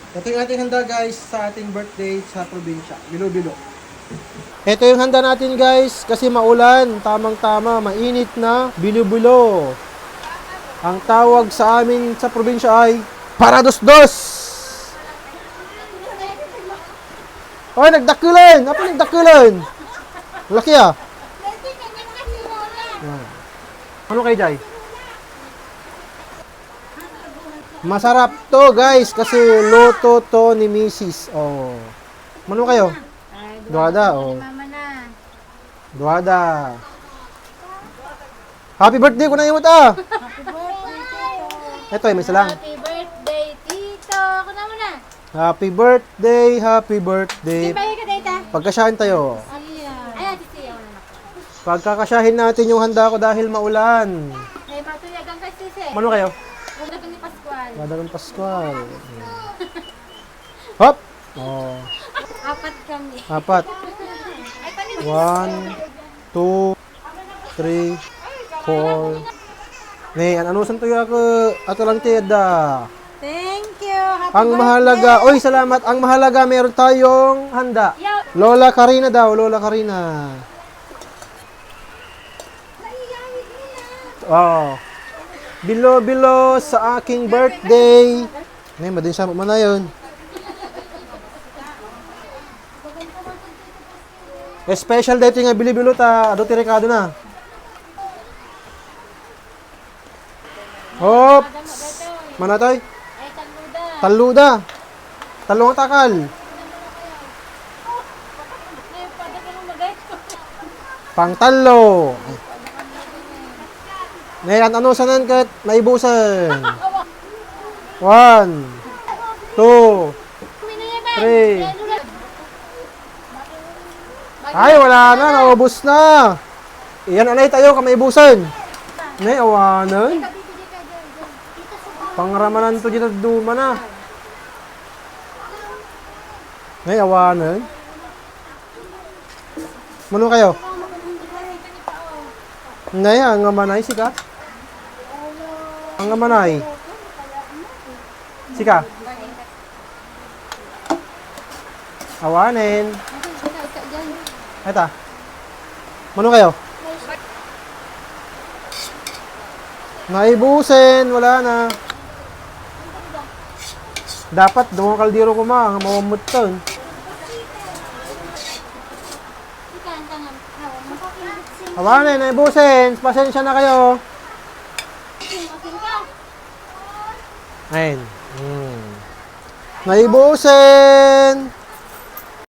Ito yung ating handa guys sa ating birthday sa probinsya, Bilo-Bilo. Ito yung handa natin guys kasi maulan, tamang-tama, mainit na Bilo-Bilo. Ang tawag sa amin sa probinsya ay Parados-dos! Oy, nagdakulan! Apa nagdakulan? Laki ah. Ano kay Jai? Masarap to guys kasi luto to ni Mrs. Oh. Ano kayo? Duada oh. Mama na. Duada. Happy birthday ko na imot ah. Happy birthday, Tito. Ito ay may isa lang. Happy birthday, Tito. Ako na muna. Happy birthday, happy birthday. Bayo ka, Tita. Pagkasyahin tayo. Ayan, Titi. Ako na. Pagkakasyahin natin yung handa ko dahil maulan. Ay, matuyagan kay Sisi. Ano kayo? Una ko ni Pascual. Madalang Pascual. Hop! Oh, Apat kami. apat. Ay, panin. 1, 2, 3, 4. Nay, ano san tuyo ako? Ato lang tiyada. Thank you. Happy Ang mahalaga, oy salamat. Ang mahalaga meron tayong handa. Lola Karina daw, Lola Karina. Oh. Bilo-bilo sa aking birthday. Nay, madin siya mo na yun. Special dito nga bilo-bilo ta, ado ti rekado na. Hop. Manatoy? Ay, taluda. Taluda. Talong takal. Ay, pada ka nung magay. Pangtalo. Ngayon, ano sanan kat naibusan? 1, 2, 3. Ay, wala na. Naubos na. Iyan, anay tayo kamaibusan. Nay, awanan. Pangramanan to dito duma na. Nay, awanan. Mano kayo? Nay, ang ngamanay, sika. Ang ngamanay. Sika. Awanin. Eto. Mano kayo? Naibusin, wala na. Dapat doon kaldero ko mamamut to. Awanin, naibusin. Pasensya na kayo. Ayun. Naibusin.